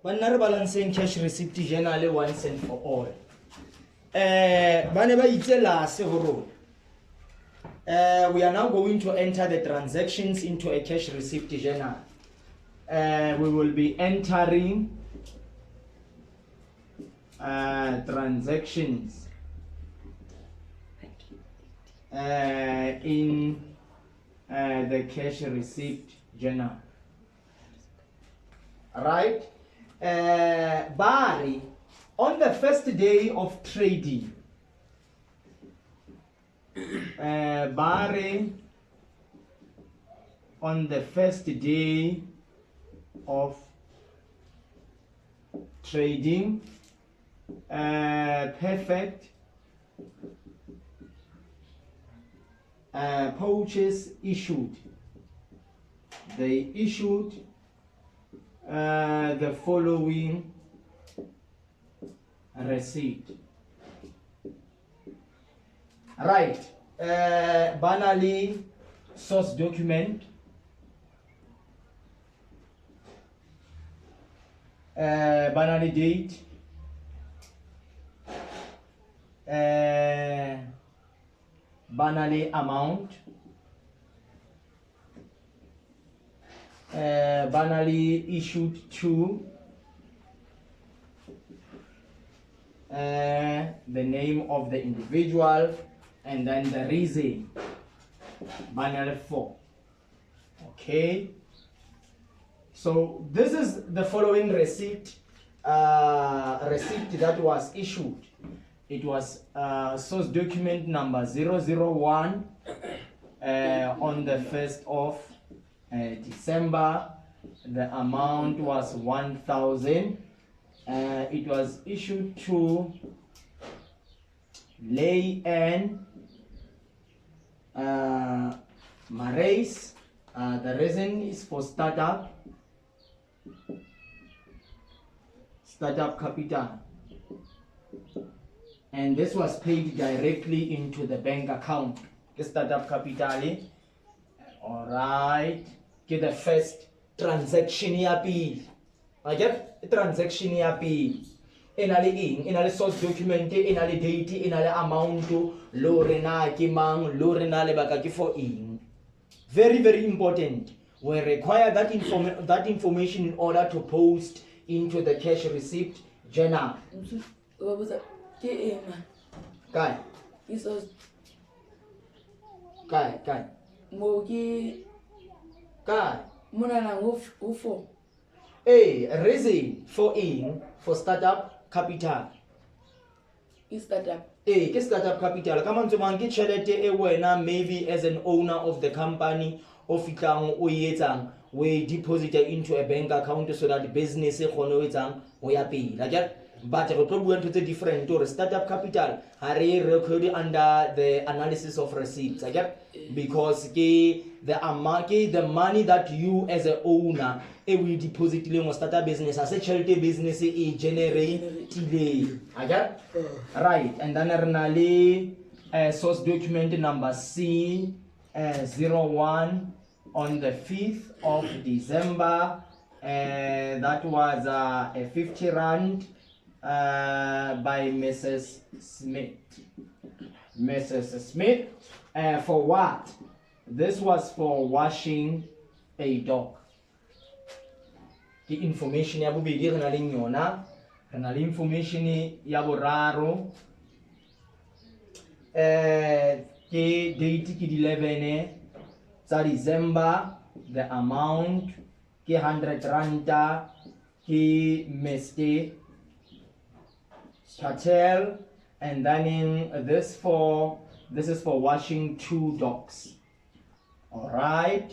When we're balancing cash receipt journal once and for all. We are now going to enter the transactions into a cash receipt journal. We will be entering transactions in the cash receipt journal. Right? Barry, on the first day of trading, Barry, on the first day of trading, perfect purchase issued. They issued the following receipt. Right, banally source document, banally date, banally amount, banally issued to, the name of the individual, and then the reason, banally for. Okay, so this is the following receipt that was issued. It was source document number 001 on the 1st of December. The amount was 1,000. It was issued to Lay N Marais. The reason is for startup capital, and this was paid directly into the bank account. The startup capital. All right. Get the first transaction here. Okay, transaction here. Inale source document, inale date, inale amount, lorena kimang, lorena lebaka ki for in. Very, very important. We require that information in order to post into the cash receipt journal. Kai. Kai. Mogi Kai. Munana ufo. Reason for startup capital. Startup. Startup capital. Come on to mangi chelete wena maybe as an owner of the company ofitang oyetsang we deposit into a bank account so that the business e kgone etsang o ya pele. Like but re tlo bua ntho tse different or startup capital are recorded under the analysis of receipts because the money that you as an owner we deposit in startup business as a charity business generate right. And then renale source document number C01 on the 5th of December, that was a 50 rand by Mrs. Smith. For what? This was for washing a dog. The information ya bobedi re na le yona, re na le information ya boraro ke date ke 11 tsa December, the amount ke 100 rand ke Mr. Patel, and then this is for washing 2 dogs. All right,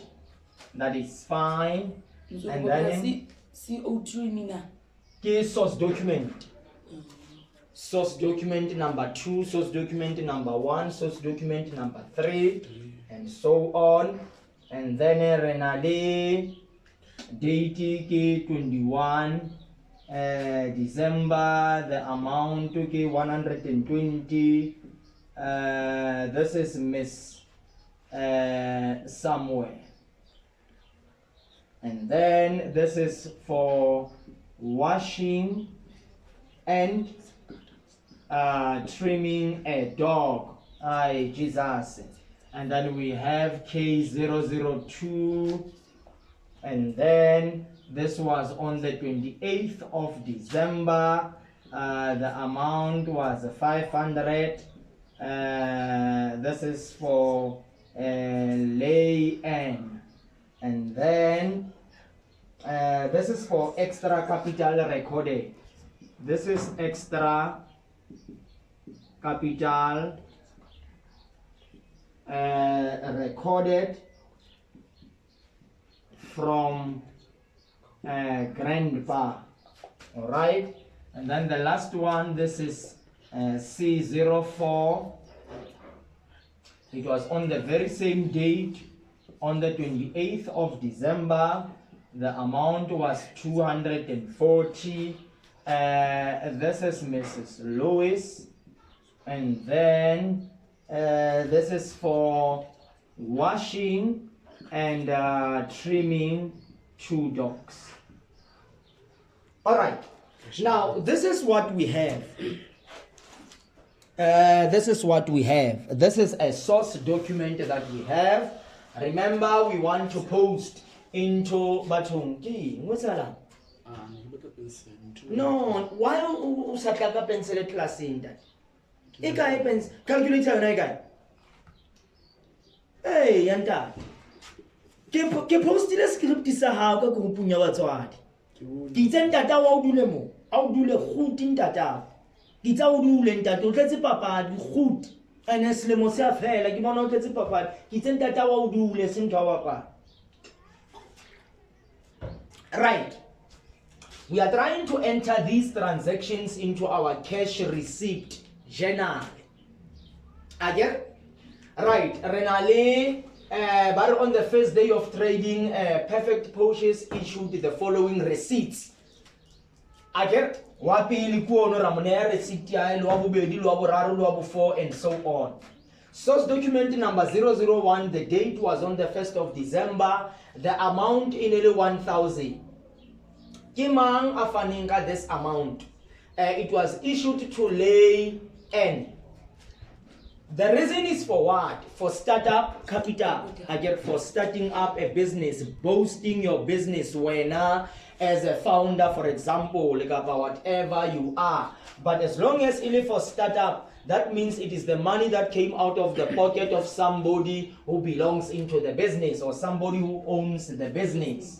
that is fine. And then CO2 mina. Source document. Source document number 2, source document number 1, source document number 3, and so on. And then renale date 21 December, the amount 120. This is Miss somewhere. And then this is for washing and trimming a dog. Aye, Jesus. And then we have K002, and then this was on the 28th of December. The amount was 500. This is for lay N, and then this is for extra capital recorded. This is extra capital recorded from grandpa. All right, and then the last one, this is C04. It was on the very same date, on the 28th of December. The amount was 240. This is Mrs. Lewis, and then this is for washing and trimming 2 dogs. All right, now this is what we have. This is what we have. This is a source document that we have. Remember, we want to post into Batungi. What's that? No, why usataka pencil class in that? Ika pencil calculator na ika. Hey, yanta. Ke postile script sa ha ka go punya batswadi. Ke tseng tata wa udule mo. A udule goed in tata. Ke tsa udule ntate o tletse papadi goed. Ene selemo se a fela ke bona o tletse papadi. Ke tseng tata wa udule se ntwa wa pa. Right. We are trying to enter these transactions into our cash receipt journal. Again? Right. Renale, but on the first day of trading, Perfect Porsches issued the following receipts. Again? Wapili kuono ramone receipt ya luabu bedi, luabu raru, luabu 4, and so on. Source document number 001, the date was on the 1st of December, the amount in 1,000. Kimang afaninga this amount. It was issued to lay N. The reason is for what? For startup capital. Again, for starting up a business, boosting your business when as a founder, for example, like about whatever you are. But as long as it is for startup, that means it is the money that came out of the pocket of somebody who belongs into the business or somebody who owns the business.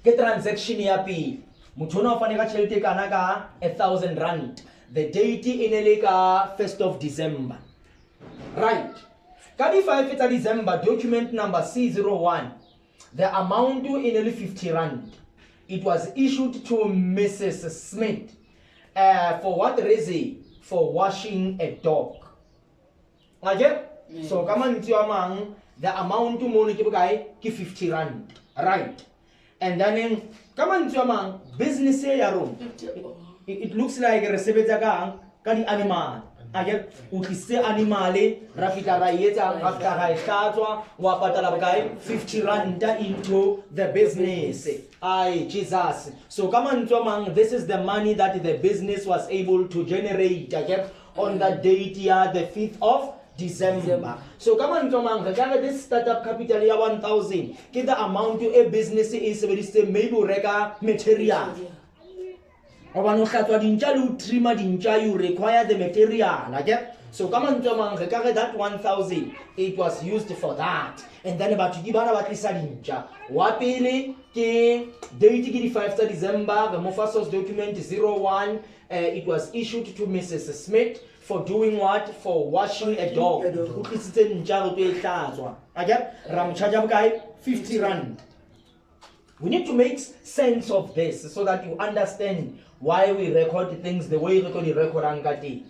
Ke transaction ya pi mutho fane ka chelete kana ka 1,000 rand. The date in ka 1st of December. Right. Ka di 5 of December, document number C01. The amount in 50 rand. It was issued to Mrs. Smith. For what reason? For washing a dog. Okay? So come on to among the amount to money ki 50 rand. Right. And then come on to among business room. It looks like a recipe kadi animal. Again, ukise animale rafita rayeta after raisatwa wapatala bagay 50 randa into the business. Aye, Jesus. So come on to among, this is the money that the business was able to generate again on that date here, the 5th of December. So come on to among, this startup capital ya 1,000. Get the amount to a business is maybe rega material. You require the material. Okay? So come on, that 1,000, it was used for that. And then about to give about this Wapili ke date 5th December, the Mofa source document 01, it was issued to Mrs. Smith for doing what? For washing a dog. Okay? 50 rand. We need to make sense of this so that you understand why we record things the way we record Angati.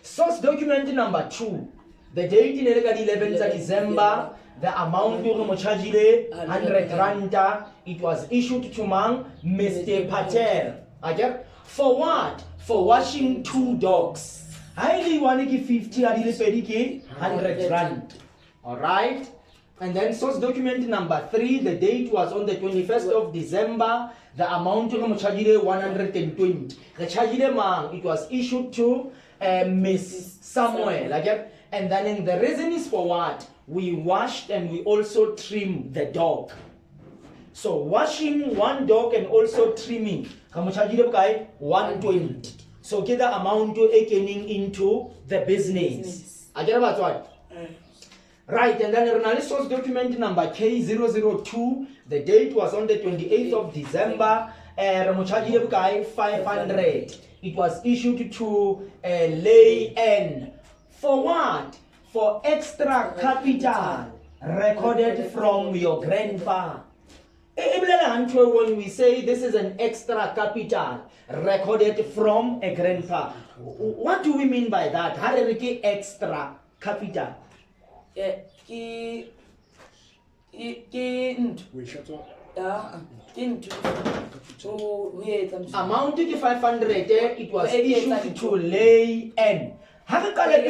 Source document number 2. The date in 11th December, the amount to 100 rand. It was issued to Mr. Patel. Okay? For what? For washing 2 dogs. I only want to give 50 100 rand. Alright? And then source document number 3, the date was on the 21st of December. The amount to 120. The charge amount, it was issued to Miss Samuel. Okay? And then the reason is for what? We washed and we also trimmed the dog. So washing one dog and also trimming, 120. So get the amount to getting into the business. I get about what? Right, and then the source document number K002, the date was on the 28th of December, 500. It was issued to Lay N. For what? For extra capital recorded from your grandpa. When we say this is an extra capital recorded from a grandpa, what do we mean by that? How do we get extra capital? Amount to 500, it was issued to Lay N. Have a color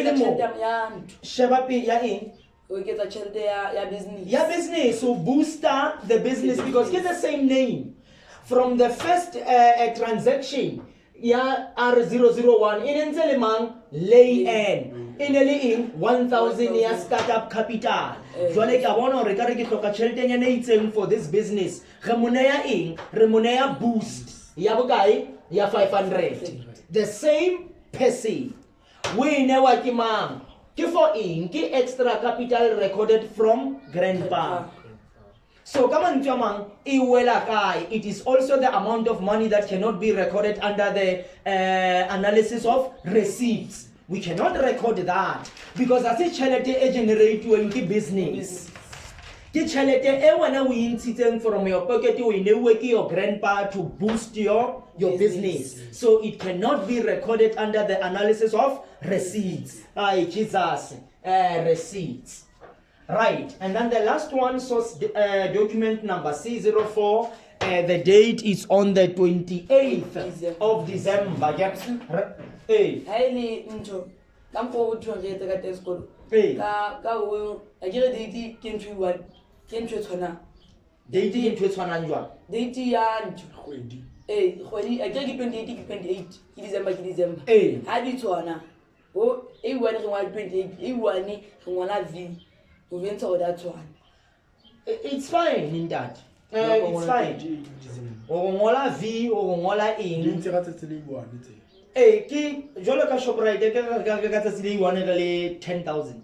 business, so booster the business because get the same name. From the first transaction, R001, in Enzelemang, Lay N. In 1,000 years startup capital. For this business, Remunea boost. Yabugai, 500. The same person. We never kimang. For extra capital recorded from grandpa. So come on, Jamang, it is also the amount of money that cannot be recorded under the analysis of receipts. We cannot record that because as a charity generate when business. The charity when we insist from your pocket we work your grandpa to boost your business. So it cannot be recorded under the analysis of receipts. Jesus, receipts. Right, and then the last one, source document number C04. The date is on the 28th of December. Hey. It's fine in that. It's fine. Ongola V, ongola in. Jolo ka shop right, 10,000.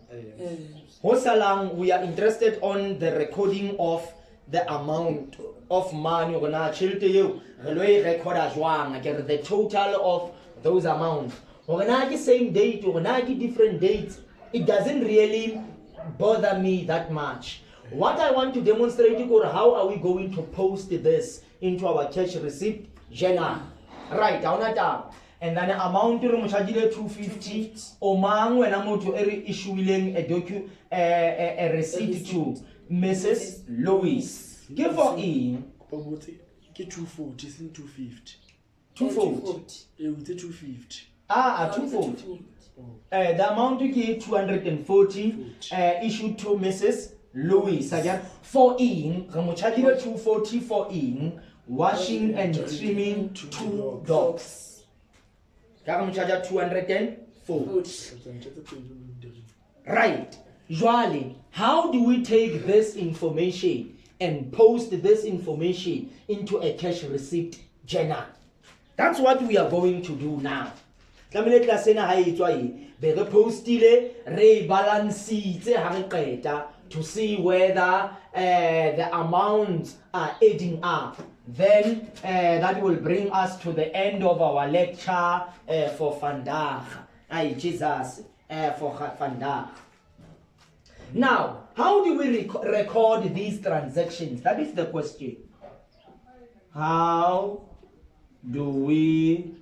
Hosalang, we are interested on the recording of the amount of money. We're gonna chill to you. Record as one. Get the total of those amounts. We're gonna get same date. We're gonna get different dates. It doesn't really bother me that much. What I want to demonstrate is how are we going to post this into our cash receipt journal. Right, and then the amount to 250 omang when I'm to issuing a receipt to Mrs. Louis. Give for in 240, 250. 240. 250. 240. The amount to get 240 issued to Mrs. Louis. Again, for in, 240 for in, washing and trimming 2 dogs. 204. Right. Usually, how do we take this information and post this information into a cash receipt journal? That's what we are going to do now. To see whether the amounts are adding up. Then that will bring us to the end of our lecture for Vandag. Jesus, for Vandag. Now, how do we record these transactions? That is the question. How do we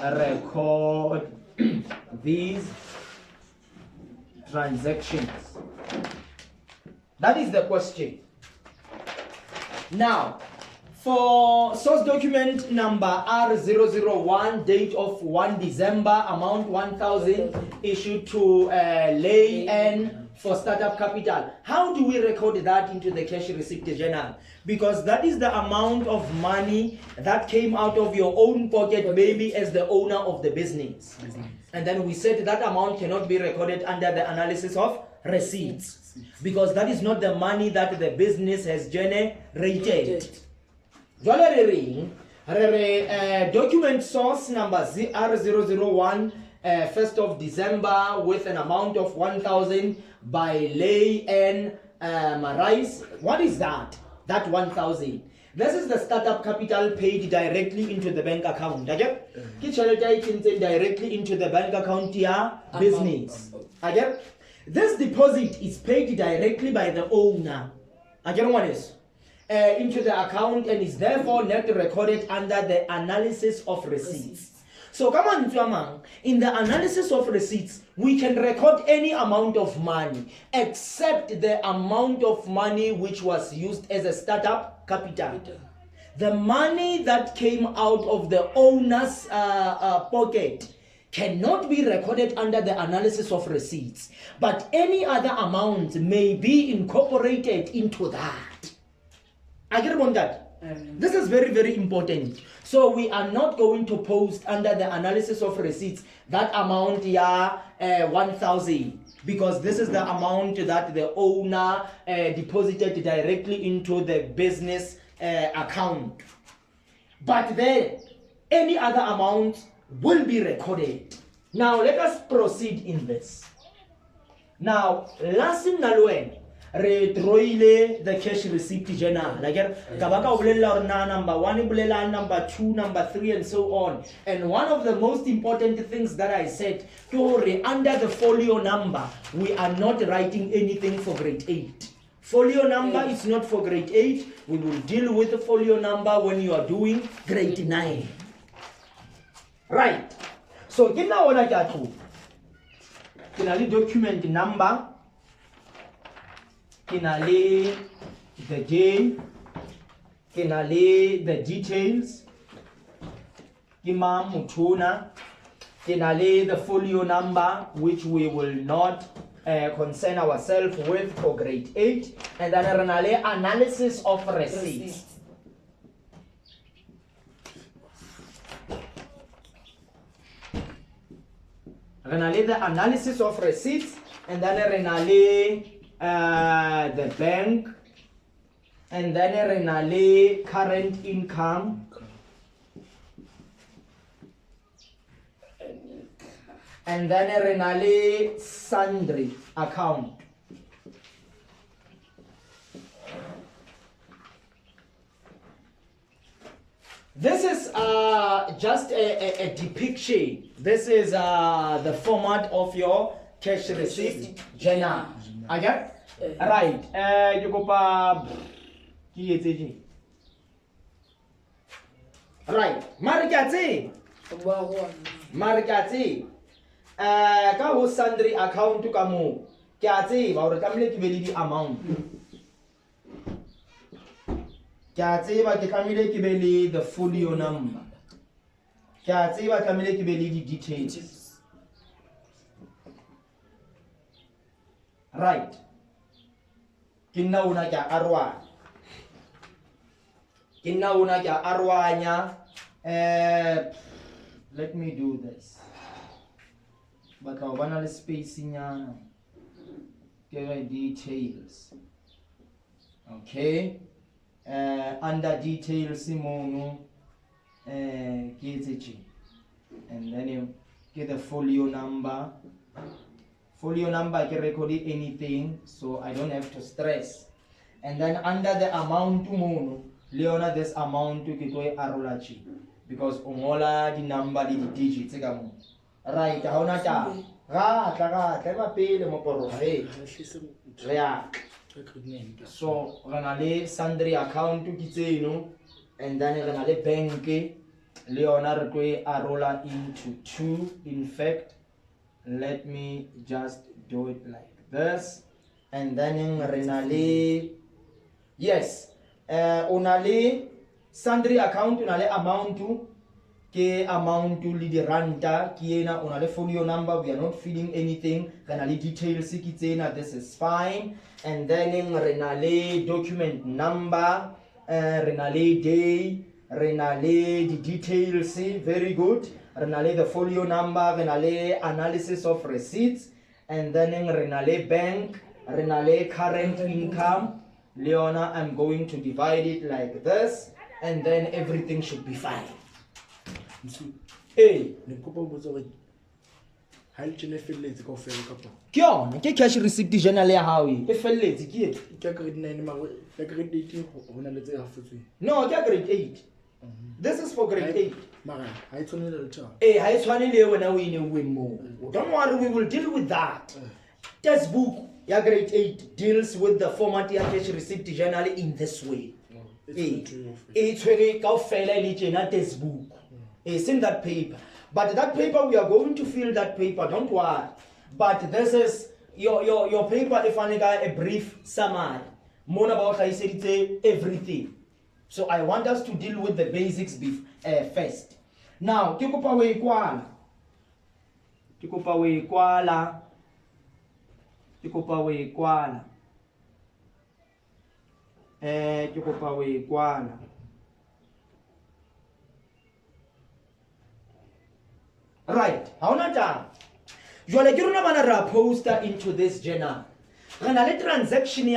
record these transactions? That is the question. Now, for source document number R001, date of 1 December, amount 1,000, issued to Lay N for startup capital. How do we record that into the cash receipt journal? Because that is the amount of money that came out of your own pocket, maybe as the owner of the business. And then we said that amount cannot be recorded under the analysis of receipts, because that is not the money that the business has generated. Document source number ZR001, 1st of December, with an amount of 1,000 by Lay N Marais. What is that? That 1,000. This is the startup capital paid directly into the bank account. Okay? Directly into the bank account, yeah, business. Okay? This deposit is paid directly by the owner. Again, what is? Into the account, and is therefore not recorded under the analysis of receipts. So come on, in the analysis of receipts, we can record any amount of money except the amount of money which was used as a startup capital. The money that came out of the owner's pocket cannot be recorded under the analysis of receipts, but any other amount may be incorporated into that. I get on that. This is very, very important. So we are not going to post under the analysis of receipts that amount, 1,000, because this is the amount that the owner deposited directly into the business account. But then any other amount will be recorded. Now let us proceed in this. Now, last nalwen re the cash receipt journal. Like number 1, number 2, number 3, and so on. And one of the most important things that I said, under the folio number, we are not writing anything for grade 8. Folio number is not for grade 8. We will deal with the folio number when you are doing grade 9. Right. So, get now what I got to. Document number. Kinale the J, kinale the details, kima mutuna, kinale the folio number, which we will not concern ourselves with for grade 8, and then renale analysis of receipts. Renale the analysis of receipts, and then renale the bank, and then renale current income, and then renale sundry account. This is just a depiction. This is the format of your cash receipt journal. Okay? Right. You go right. Marikati. Marikati. Ka ho sundry account ka mo. Ke a tseba hore tlamehile ke be le di amount. Ke a tseba ke tlamehile ke be le the folio number. Ke a tseba tlamehile ke be le di details. Right. Kinna una kya arwa. Kinna una kya arwanya. Let me do this. But I want to spacing yana. Give details. Okay. Under details simono. And then you get the folio number. Folio number, I can record anything, so I don't have to stress. And then under the amount to mono, Leona this amount to get arolachi, because ongola the number the digits. Right, how not so ranale sundry account to get and then ranale bank Leona arola into 2. In fact, let me just do it like this, and then in renale, yes, unale sundry account unale amount to ke amount to le di ranta ke ena ona le folio number, we are not filling anything, re na le details ke tsena, this is fine. And then re na le document number, re na le day, re na le di details, very good. Re na le the folio number, re na le analysis of receipts, and then re na le bank, re na le current income. Leona, I'm going to divide it like this, and then everything should be fine. Hey, ke cash receipt journal ya hao e felletse ke e no ke grade 8. This is for grade 8. Hey, ha e tshwane le wena o ine o mo. Don't worry, we will deal with that. Textbook ya grade 8 deals with the format ya cash receipt journal in this way. It's very kaofela le tjena textbook. It's in that paper. But that paper, we are going to fill that paper, don't worry. But this is your paper, if I got a brief summary. More about I said everything. So I want us to deal with the basics first. Now, kikopa we kwala. Kikopa we kwala. Kikopa we kwala. Kikopa we kwala. Right, how not done? You are like you don't poster into this journal. And a transaction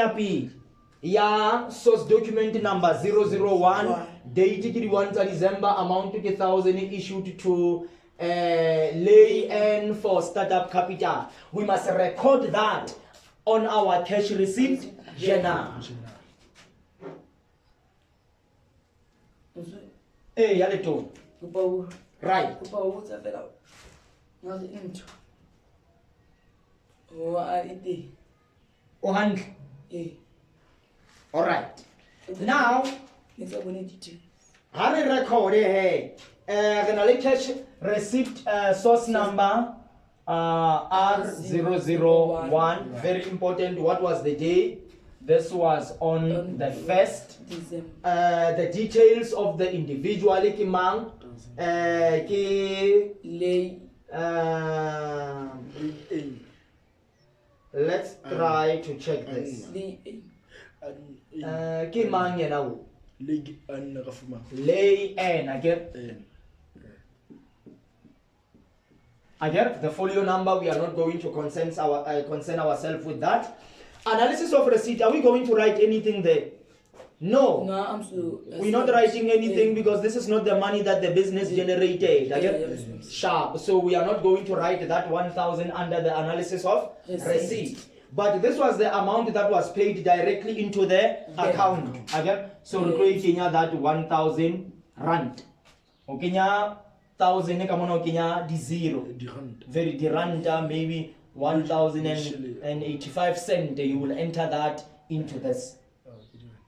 ya source document number 001, date 1 December, amount to 1,000 issued to lay N for startup capital. We must record that on our cash receipt journal. Hey, Yaleto. Right. All right. Now, how do record it? Cash receipt source number R001. Very important. What was the day? This was on the 1st. The details of the individual kimang let's try to check this. Kimang now. Lay N I get the folio number. We are not going to concern ourselves with that. Analysis of receipt. Are we going to write anything there? No. We're not writing anything because this is not the money that the business generated. Sharp. So we are not going to write that 1,000 under the analysis of receipt. But this was the amount that was paid directly into the account. So we're going to that 1,000 rand. Okay, 1,000 come on, okay, zero. Very diranta, maybe 1,085 cents. You will enter that into this.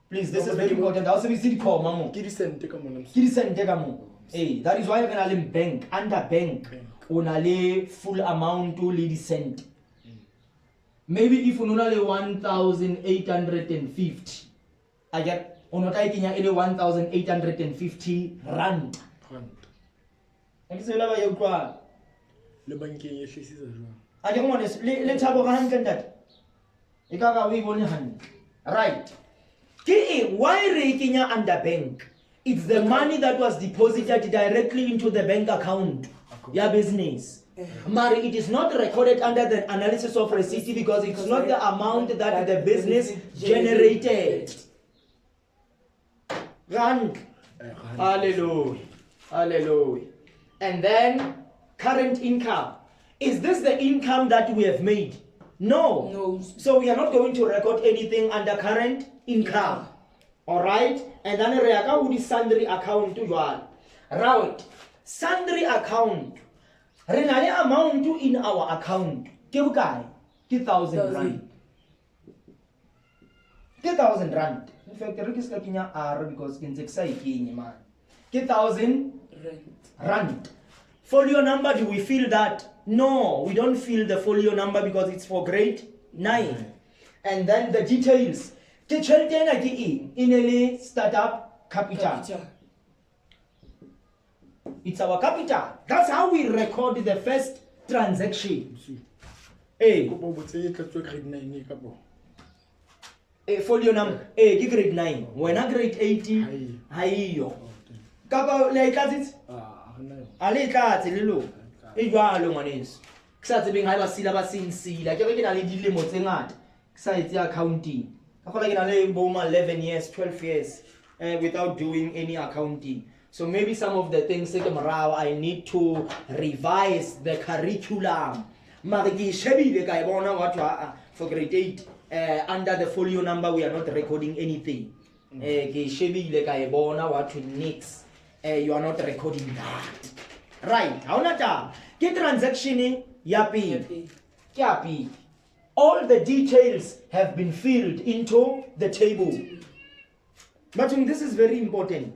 Please, this is very important. Also, we see the call, Mamu. Hey, that is why you're going to bank under bank. Only full amount to lead cent. Maybe if you only 1,850, I get on what I can 1,850 rand. And so, I don't want to let's have a hand that. Right. Why raking under bank? It's the money that was deposited directly into the bank account. Your business. Mari, it is not recorded under the analysis of receipt because it's not the amount that the business generated. Rand. Hallelujah. Hallelujah. And then current income. Is this the income that we have made? No. No. So we are not going to record anything under current income. All right? And then we are going to sundry account to you. Right. Sundry account. Renale amount to in our account. Kebukai. 2,000 rand. 2,000 rand. In fact, the is looking at R because it's exciting, man. 2,000 rand. Folio number, do we feel that? No, we don't feel the folio number because it's for grade 9. And then the details. In a startup capital. It's our capital. That's how we record the first transaction. Hey, folio number. Hey, grade 9. When I grade 80, hayo. Kapa le class it? Ale class lelo. E jwalo ngwaneso. Ksa tsebeng ha ba sila ba sinsila. Ke re ke na le dilemo tse ngata. Ksa etse accounting. Ka khola ke na le boma 11 years, 12 years without doing any accounting. So maybe some of the things I need to revise the curriculum. Mariki shebile ka bona what for grade 8 under the folio number we are not recording anything. Ke shebile ka bona what next you are not recording that. Right. How nata? Ke transaction ya pele. Ke ya pele. All the details have been filled into the table. But this is very important.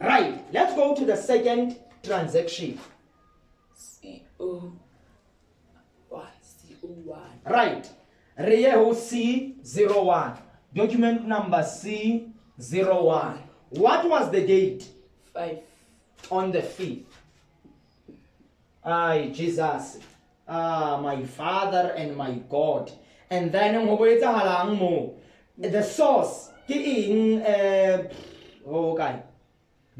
Right, let's go to the second transaction. CO1. Right, Reho C01. Document number C01. What was the date? 5. On the 5th. Ay, Jesus. My Father and my God. And then the source. Okay.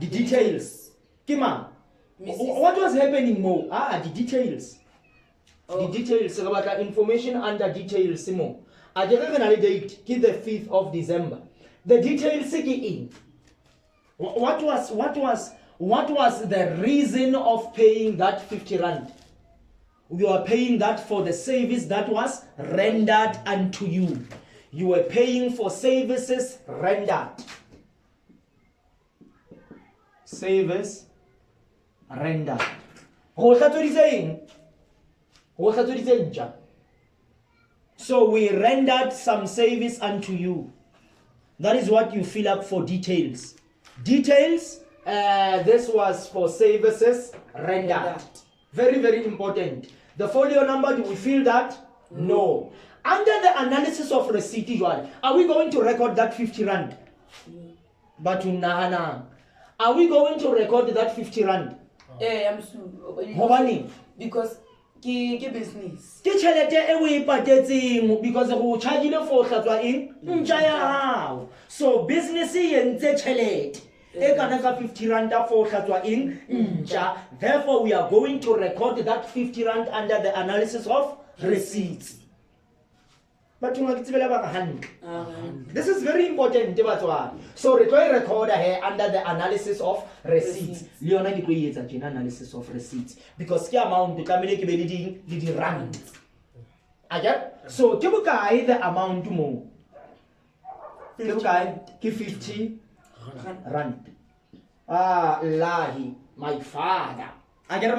The details. Kima. What was happening more? The details. The details about the information under details mo. Ajega date ki the 5th of December. The details in. What was the reason of paying that 50 rand? You are paying that for the service that was rendered unto you. You were paying for services rendered. Service rendered. So we rendered some service unto you. That is what you fill up for details. Details, this was for services rendered. Very, very important. The folio number, do we fill that? No. Under the analysis of receipt, are we going to record that 50 rand? But are we going to record that 50 rand? I'm sure. Because ke business. Ke chelete e we patetseng because go charge le for hlatswa eng ntja ya hao. So business e entse chelete e kana ka 50 rand for hlatswa eng ntja. Therefore we are going to record that 50 rand under the analysis of receipts. But this is very important. So we record here under the analysis of receipts. Leona analysis of receipts because the amount the rand. So the amount more. 50 rand. Lahi, my father. I get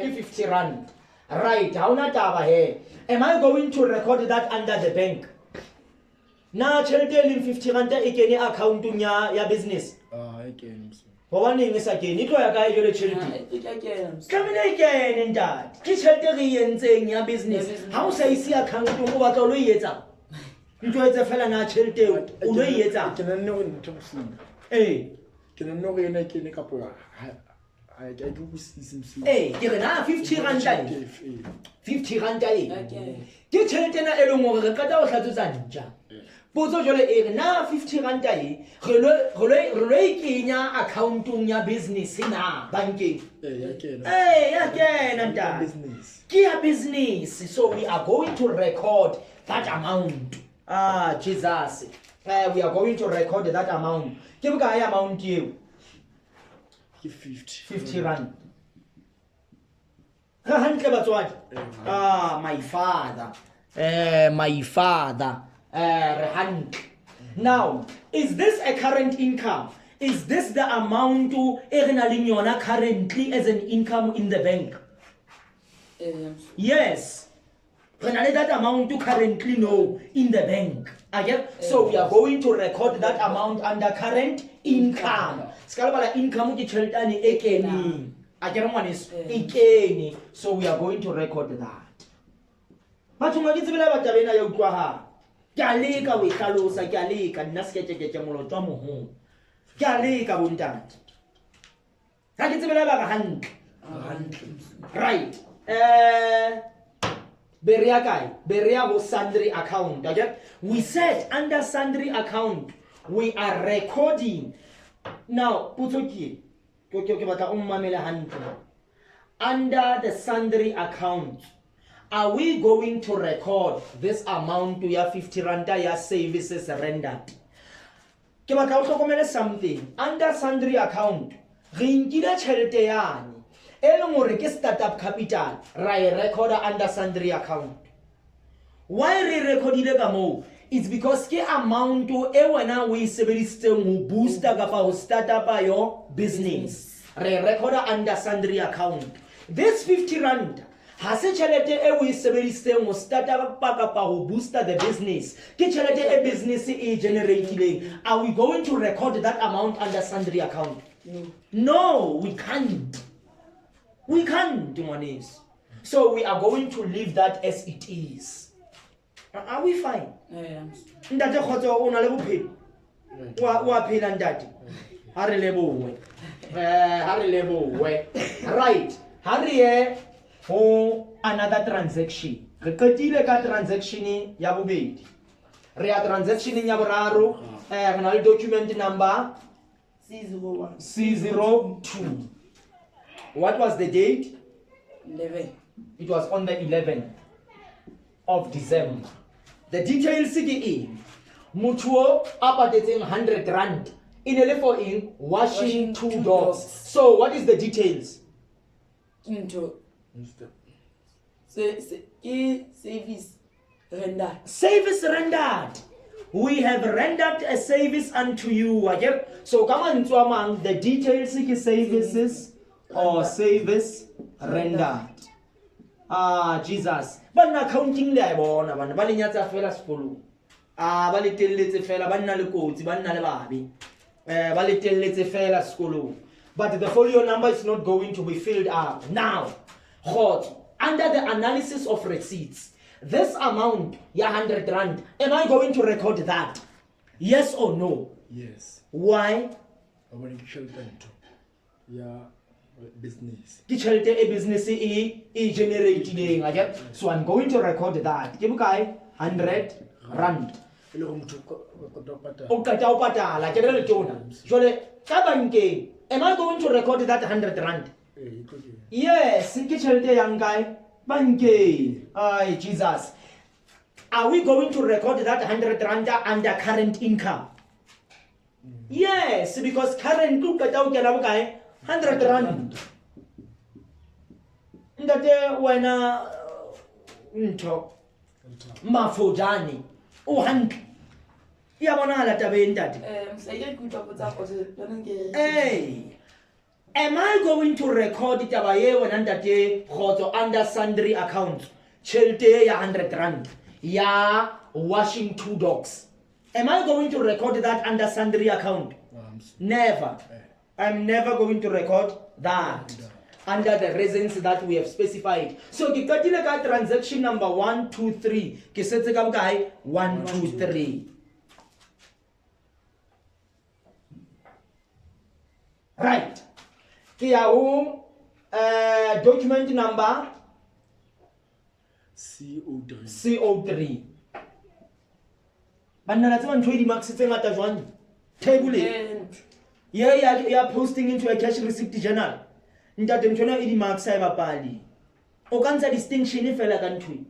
50 rand. Right, how not here? Am I going to record that under the bank? Na chelete 50 rand ikene account ya business. I can. For one thing is again, ito ya ka jole chelete. Kamina ikene ntate. Ke chelete re yentseng ya business. Ha o sa isi account o batla o lo yetsa. Ntlo etsa fela na chelete o lo yetsa. Ke nne go nthusa. Ke nne go ena ke ne ka poa. I do see. Hey, get na 50 rand. 50 rand ai. Ke chelete na e leng gore re kata o hlatsetsa ntja. Potso jole e na 50 rand ai. Re lo ikenya accountong ya business na bankeng. Ya kena nta. Business. Ke ya business. So we are going to record that amount. Jesus. We are going to record that amount. Ke bokae amount eo? 50 rand. My father. My father. Now, is this a current income? Is this the amount to currently as an income in the bank? Yes. That amount to currently know in the bank. So we are going to record that amount under current income. Scalabala income ki cheltani ekeni. One is ekeni. So we are going to record that. But you get to ya utlwa ha. Ke a leka we hlalosa ke a leka nna se ke molotwa mo ho. Ke a leka bontate. Ha ke tsebela ba hantle. Right. Berea go sundry account. Okay? We said under sundry account, we are recording. Now, under the sundry account, are we going to record this amount to your 50 randa ya services rendered? Ke batla o hlokomele something. Under sundry account, re nkile tšhelete yane e leng hore ke startup capital, ra e recorda under sundry account. Why re recordile ka moo? It's because ke amount e wena o e sebedisitseng ho booster kapa ho start up your business. Re recorda under sundry account. This 50 rand ha se tšhelete e o e sebedisitseng ho start up kapa ho booster the business. Ke tšhelete e business e generatileng. Are we going to record that amount under sundry account? No, we can't. We can't, Monis. So we are going to leave that as it is. Are we fine? Ndate khotso o na le bophelo. Wa phela ndate. Ha re lebowe. Right. Ha re ye ho another transaction. Re qetile ka transaction ya bobedi. Re ya transaction ya boraro. Re na le document number C02. What was the date? 11. It was on the 11th of December. The details ke Mutuo apatetseng 100 rand. In a for in washing two dogs. So what is the details? Into service rendered. Service rendered. We have rendered a service unto you. Okay? So come on, among the details ke services or service rendered. Jesus. Banna counting le a bona bana ba le nyatsa fela sekolo. Ba le telletse fela banna le kotsi banna le babi. Ba le telletse fela sekolo. But the folio number is not going to be filled up. Now, under the analysis of receipts, this amount, ya 100 rand, am I going to record that? Yes or no? Yes. Why? Yeah, business. Ki tšhelete e business e generating, okay? So I'm going to record that. Ke bokae? 100 rand. O qeta o patala ke re le tona. Jole ka bankeng, am I going to record that 100 rand? Yes, ke tšhelete yang kae? Bankeng. Ay Jesus. Are we going to record that 100 rand under current income? Yes, because current o qeta o kena bokae? 100 rand. Ndate wena ntho mafojane o hantle ya bona taba e ntate. Hey, am I going to record taba ye wena ntate khotso under sundry account tšhelete ya 100 rand ya washing two dogs? Am I going to record that under sundry account? Never. I'm never going to record that under the reasons that we have specified. So ke qetile ka transaction number 1 2 3 ke setse ka bokae 1 2 3. Right. Ke ya ho document number CO3. Banna la tsema ntho e di marks tse ngata jwang table yeah posting into a cash receipt journal. Ntate ntona e di marks a bapali. O ka ntsha distinction e fela ka ntwe.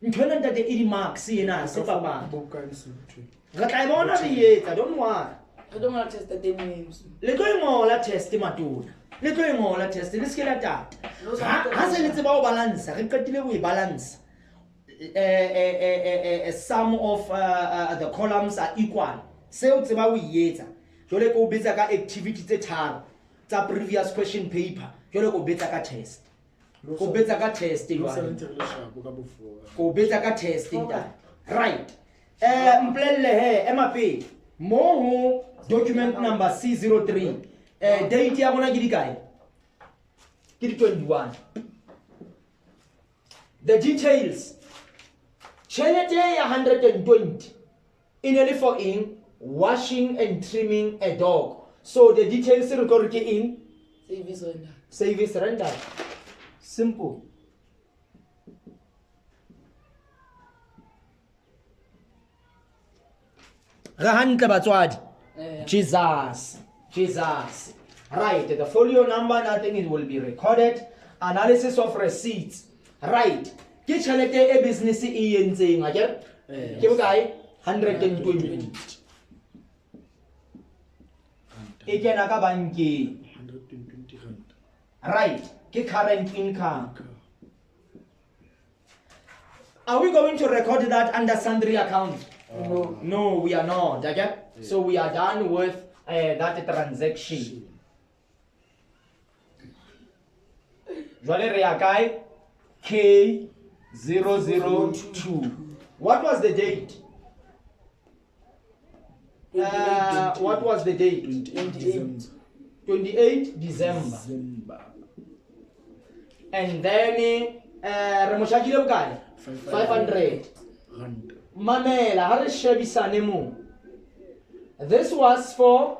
Ntona ntate e di marks ena se papa. Re tla bona re etsa, don't worry. I don't want to test the names. Le tlo ngola test matona. Le tlo ngola test le skela tata. Ha se le tseba o balance, re qetile go e balance. Some of the columns are equal. Se o tseba o etsa. Jole ko betsa ka activity tse tharo tsa previous question paper. Jole ko betsa ka test. Ko betsa ka test jwale. Ko betsa ka test nta. Right. Mplelle he emape mo ho document number C03. Date ya bona ke di kae? Ke di 21. The details. Tšhelete ya 120 in for in washing and trimming a dog. So the details record in Service render. service render. Simple. Jesus. Right, the folio number, nothing, it will be recorded. Analysis of receipts. Right. Ke tšhelete e business e entseng, akere? Ke bokae? 120. E kena ka bankeng. 120 rand. Right. Ke current income. Are we going to record that under sundry account? No. No, we are not. Okay? So we are done with that transaction. Jwale re ya kae? K002. What was the date? What was the date? 28. 28 December. And then re mo shakile bokae? 500 rand. Mamela, ha re shebisane mo. This was for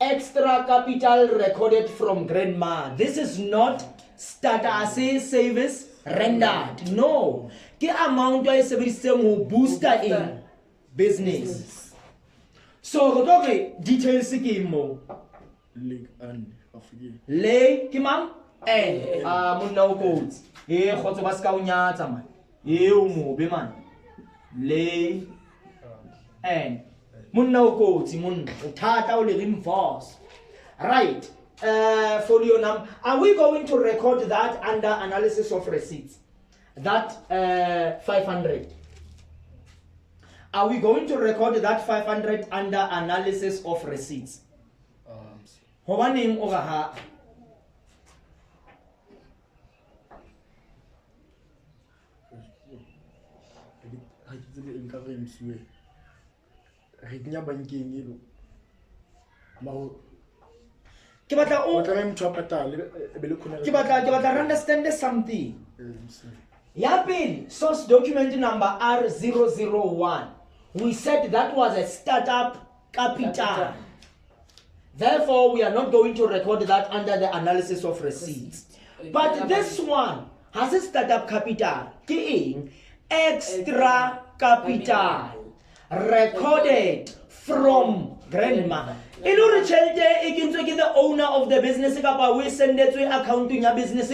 extra capital recorded from grandma. This is not status service rendered. No. Ke amount ya sebedisitseng ho booster in business. So go to details ke mo. Leg and of ye. Le ke mang? Monna o kotsi. Khotso ba ska o nyatsa man. O mobe man. Le Monna o kotsi monna. O thata o le reinforce. Right. Folio number. Are we going to record that under analysis of receipts? That 500. Are we going to record that 500 under analysis of receipts? Hobaneng o ga ha? Ha ke tsebe eng ka re msuwe. Re kenya bankeng e lo. Maro Ke batla o tla motho a patale e be le khona. ke batla understand something. Ya pele, source document number R001. We said that was a startup capital. Therefore, we are not going to record that under the analysis of receipts. But this one has a startup capital. Ke extra capital recorded from grandma. In order to tell the owner of the business, we send it to accounting your business.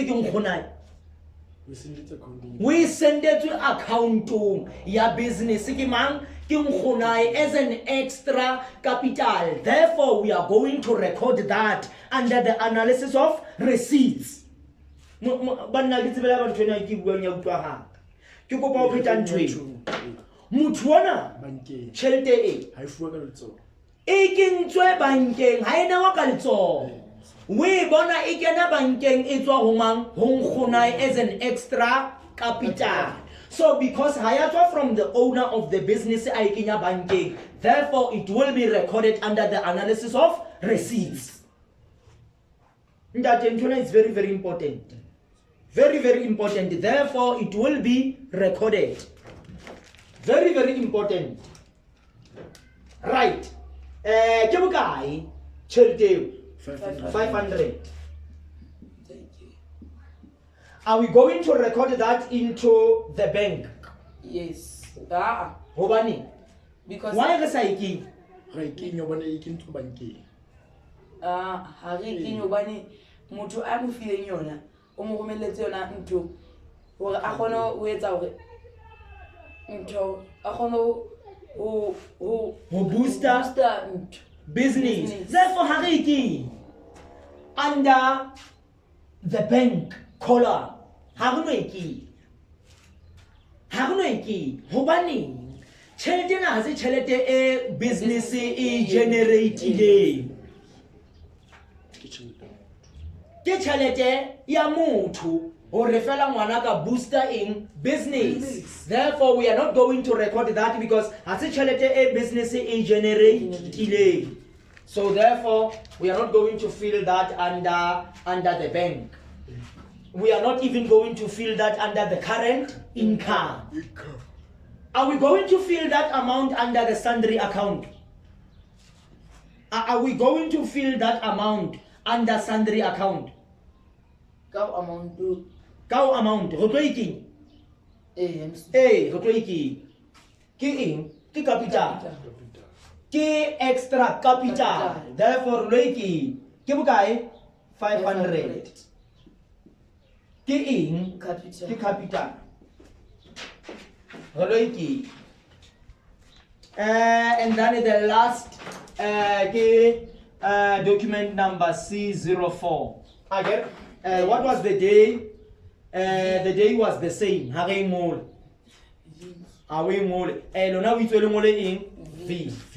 We send it to accounting your business as an extra capital. Therefore, we are going to record that under the analysis of receipts. Mutwana bankeng. chelte Ha e fuwa ka letso. e kentswe bankeng ha ena wa ka letsoho. We bona e kena bankeng e tswa ho mang ho nkgonai as an extra capital. So because hayatswa from the owner of the business a kenya bankeng, therefore it will be recorded under the analysis of receipts. That is very, very important. Very, very important. Therefore it will be recorded. Very, very important. Right. Ke bokae? Tjhelete 500. Thank you. Are we going to record that into the bank? Yes. Hobane? Because Why re sa iking? Re kenya bona e kentse bankeng. ha re kenye hobane motho a mo fileng yona o mo romelletse yona ntho hore a kgone ho etsa hore ntho a kgone ho booster ntho business. Therefore, ha re iking under the bank column. Ha re no iking. Ha re no iking. Hobane? Tjhelete na ha se tjhelete e business e generated. Ke tjhelete ya motho hore fela ngwana ka booster in business. Therefore, we are not going to record that because ha se tjhelete e business e generated. So therefore, we are not going to fill that under the bank. We are not even going to fill that under the current income. Are we going to fill that amount under the sundry account? Are we going to fill that amount under sundry account? ka amount to Ka amount re tlo ikeng MC re tlo ikeng ke eng ke capital Capital. ke extra capital therefore lo ikeng ke bokae 500 ke eng capital ke capital re lo ikeng and then the last ke document number C04 again what was the day the day was the same ha re ngole a we ngole lona o itse le ngole eng v V.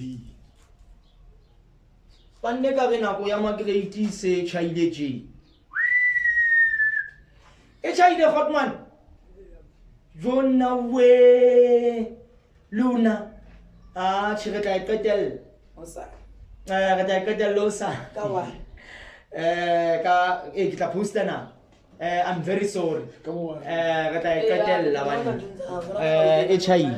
panne ka re nako ya magrade se chaile je e chaile hotman jona we luna chire tla qetel osa re tla qetella sa ka wa ka ke tla posta na I'm very sorry Ka mo wa. re tla qetella bana e chaile